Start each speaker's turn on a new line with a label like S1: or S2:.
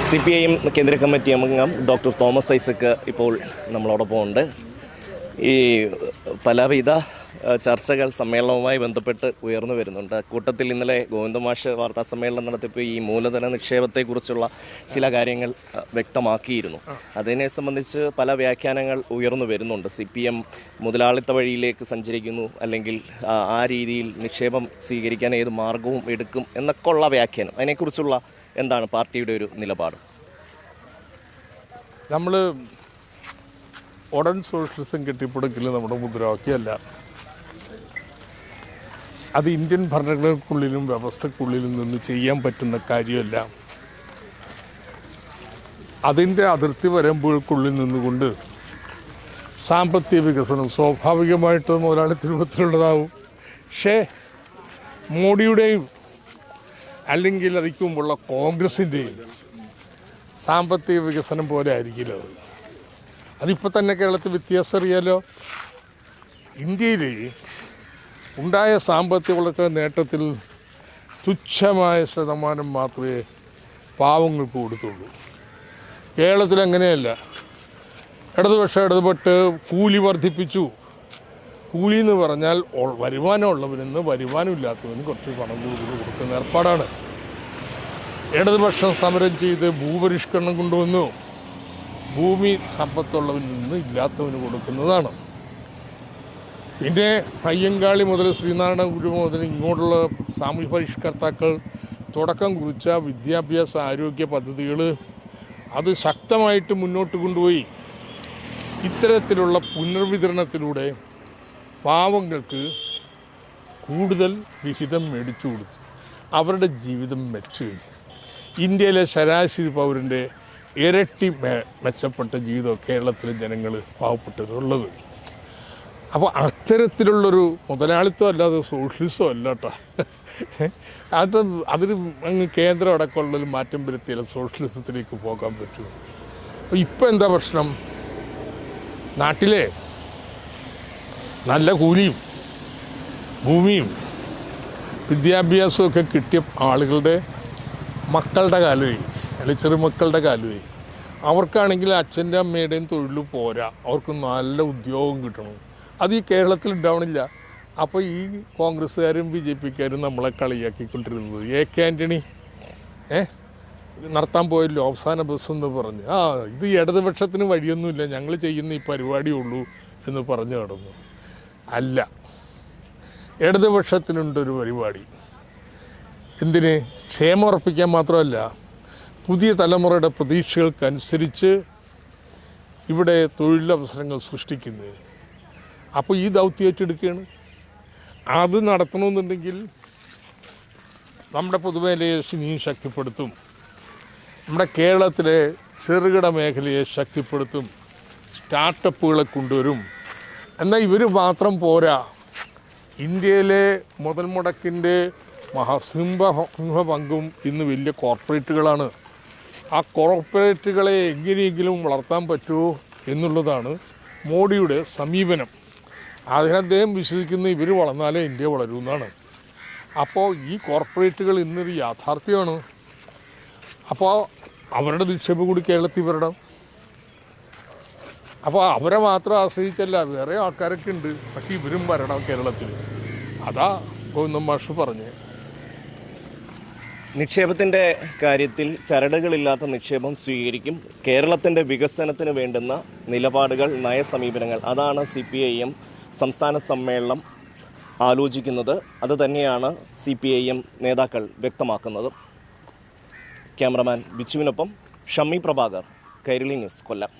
S1: CPIM കേന്ദ്ര committee അംഗം doctor Thomas Isaac ഇപ്പോൾ നമ്മളോടൊപ്പം ഉണ്ട്. ഈ പലവിധ ചർച്ചകൾ സമ്മേളനവുമായി ബന്ധപ്പെട്ട് ഉയർന്നു വരുന്നുണ്ട്. കൂട്ടത്തിൽ ഇന്നലെ ഗോവിന്ദമാഷ് വാർത്താ സമ്മേളനം നടത്തിയപ്പോൾ ഈ മൂലധന നിക്ഷേപത്തെക്കുറിച്ചുള്ള ചില കാര്യങ്ങൾ വ്യക്തമാക്കിയിരുന്നു. അതിനെ സംബന്ധിച്ച് പല വ്യാഖ്യാനങ്ങൾ ഉയർന്നു വരുന്നുണ്ട്. CPM മുതലാളിത്ത വഴിയിലേക്ക് സഞ്ചരിക്കുന്നു, അല്ലെങ്കിൽ ആ രീതിയിൽ നിക്ഷേപം സ്വീകരിക്കാൻ ഏത് മാർഗവും എടുക്കും എന്നൊക്കെ ഉള്ള വ്യാഖ്യാനം. അതിനെക്കുറിച്ചുള്ള എന്താണ് പാർട്ടിയുടെ ഒരു നിലപാട്?
S2: നമ്മൾ ഉടൻ സോഷ്യലിസം കെട്ടിപ്പടുക്കൽ നമ്മുടെ മുദ്രാവാക്യമല്ല. അത് ഇന്ത്യൻ ഭരണഘടനയ്ക്കുള്ളിലും വ്യവസ്ഥക്കുള്ളിലും നിന്ന് ചെയ്യാൻ പറ്റുന്ന കാര്യമല്ല. അതിൻ്റെ അതിർത്തി വരമ്പുകൾക്കുള്ളിൽ നിന്നുകൊണ്ട് സാമ്പത്തിക വികസനം സ്വാഭാവികമായിട്ട് മുതലാളിത്ത രൂപത്തിലുള്ളതാവും. പക്ഷേ മോഡിയുടെയും അല്ലെങ്കിൽ അതിക്ക് മുമ്പുള്ള കോൺഗ്രസിൻ്റെയും സാമ്പത്തിക വികസനം പോലെ ആയിരിക്കില്ല അത്. അതിപ്പോൾ തന്നെ കേരളത്തിൽ വ്യത്യാസം അറിയാലോ. ഇന്ത്യയിൽ ഉണ്ടായ സാമ്പത്തിക വളർച്ച നേട്ടത്തിൽ തുച്ഛമായ ശതമാനം മാത്രമേ പാവങ്ങൾക്ക് കൊടുത്തുള്ളൂ. കേരളത്തിൽ അങ്ങനെയല്ല. ഇടതുപക്ഷം ഇടതുപെട്ട് കൂലി വർദ്ധിപ്പിച്ചു. കൂലി എന്ന് പറഞ്ഞാൽ വരുമാനമുള്ളവനെന്ന് വരുമാനമില്ലാത്തവന് കുറച്ച് പണം കൊടുക്കുന്ന ഏർപ്പാടാണ്. ഇടതുപക്ഷം സമരം ചെയ്ത് ഭൂപരിഷ്കരണം കൊണ്ടുവന്നു. ഭൂമി സമ്പത്തുള്ളവനിൽ നിന്ന് ഇല്ലാത്തവന് കൊടുക്കുന്നതാണ്. പിന്നെ അയ്യങ്കാളി മുതൽ ശ്രീനാരായണ ഗുരു മുതൽ ഇങ്ങോട്ടുള്ള സാമൂഹ്യ പരിഷ്കർത്താക്കൾ തുടക്കം കുറിച്ച വിദ്യാഭ്യാസ ആരോഗ്യ പദ്ധതികൾ അത് ശക്തമായിട്ട് മുന്നോട്ട് കൊണ്ടുപോയി. ഇത്തരത്തിലുള്ള പുനർവിതരണത്തിലൂടെ പാവങ്ങൾക്ക് കൂടുതൽ വിഹിതം മേടിച്ചു കൊടുത്തു. അവരുടെ ജീവിതം മെച്ചമായി. ഇന്ത്യയിലെ ശരാശരി പൗരൻ്റെ ഇരട്ടി മെച്ചപ്പെട്ട ജീവിതം കേരളത്തിലെ ജനങ്ങൾ പാവപ്പെട്ടവരുള്ളത്. അപ്പോൾ അത്തരത്തിലുള്ളൊരു മുതലാളിത്തം അല്ലാതെ സോഷ്യലിസം അല്ല കേട്ടോ. അതിന് അങ്ങ് കേന്ദ്രം അടക്കമുള്ളൊരു മാറ്റം വരുത്തിയാൽ സോഷ്യലിസത്തിലേക്ക് പോകാൻ പറ്റും. അപ്പോൾ ഇപ്പം എന്താ പ്രശ്നം? നാട്ടിലെ നല്ല കൂലിയും ഭൂമിയും വിദ്യാഭ്യാസമൊക്കെ കിട്ടിയ ആളുകളുടെ മക്കളുടെ കാലുമായി, അല്ലെങ്കിൽ ചെറുമക്കളുടെ കാലുമായി. അവർക്കാണെങ്കിൽ അച്ഛൻ്റെ അമ്മയുടെയും തൊഴിൽ പോരാ, അവർക്ക് നല്ല ഉദ്യോഗം കിട്ടണം. അത് ഈ കേരളത്തിൽ ഉണ്ടാവണില്ല. അപ്പോൾ ഈ കോൺഗ്രസ്സുകാരും BJPക്കാരും നമ്മളെ കളിയാക്കിക്കൊണ്ടിരുന്നത് AK ആൻ്റണി നടത്താൻ പോയല്ലോ അവസാന ബസ് എന്ന് പറഞ്ഞ്, ഇത് ഇടതുപക്ഷത്തിന് വഴിയൊന്നുമില്ല, ഞങ്ങൾ ചെയ്യുന്ന ഈ പരിപാടിയുള്ളൂ എന്ന് പറഞ്ഞു നടന്നു. അല്ല, ഇടതുപക്ഷത്തിനുണ്ടൊരു പരിപാടി. എന്തിന്? ക്ഷേമം ഉറപ്പിക്കാൻ മാത്രമല്ല, പുതിയ തലമുറയുടെ പ്രതീക്ഷകൾക്കനുസരിച്ച് ഇവിടെ തൊഴിലവസരങ്ങൾ സൃഷ്ടിക്കുന്നതിന്. അപ്പോൾ ഈ ദൗത്യം ഏറ്റെടുക്കുകയാണ്. അത് നടത്തണമെന്നുണ്ടെങ്കിൽ നമ്മുടെ പൊതുമേഖലയെ ഇനിയും ശക്തിപ്പെടുത്തും, നമ്മുടെ കേരളത്തിലെ ചെറുകിട മേഖലയെ ശക്തിപ്പെടുത്തും, സ്റ്റാർട്ടപ്പുകളെ കൊണ്ടുവരും. എന്നാൽ ഇവർ മാത്രം പോരാ. ഇന്ത്യയിലെ മുതൽ മുടക്കിൻ്റെ സിംഹ പങ്കും ഇന്ന് വലിയ കോർപ്പറേറ്റുകളാണ്. ആ കോർപ്പറേറ്റുകളെ എങ്ങനെയെങ്കിലും വളർത്താൻ പറ്റുമോ എന്നുള്ളതാണ് മോഡിയുടെ സമീപനം. അദ്ദേഹം വിശ്വസിക്കുന്ന ഇവർ വളർന്നാലേ ഇന്ത്യ വളരുമെന്നാണ്. അപ്പോൾ ഈ കോർപ്പറേറ്റുകൾ ഇന്നൊരു യാഥാർത്ഥ്യമാണ്. അപ്പോൾ അവരുടെ നിക്ഷേപം കൂടി കേരളത്തിൽ വരണം. അപ്പോൾ അവരെ മാത്രം ആശ്രയിച്ചല്ല, വേറെ ആൾക്കാരൊക്കെ ഉണ്ട്, പക്ഷേ ഇവരും വരണം കേരളത്തിൽ. അതാ ഗോവിന്ദമാഷ് പറഞ്ഞ്.
S1: നിക്ഷേപത്തിൻ്റെ കാര്യത്തിൽ ചരടുകളില്ലാത്ത നിക്ഷേപം സ്വീകരിക്കും. കേരളത്തിൻ്റെ വികസനത്തിന് വേണ്ടുന്ന നിലപാടുകൾ, നയസമീപനങ്ങൾ, അതാണ് CPIM സംസ്ഥാന സമ്മേളനം ആലോചിക്കുന്നത്. അത് തന്നെയാണ് CPIM നേതാക്കൾ വ്യക്തമാക്കുന്നത്. ക്യാമറമാൻ ബിച്ചുവിനൊപ്പം ഷമ്മി പ്രഭാകർ, കൈരളി ന്യൂസ്, കൊല്ലം.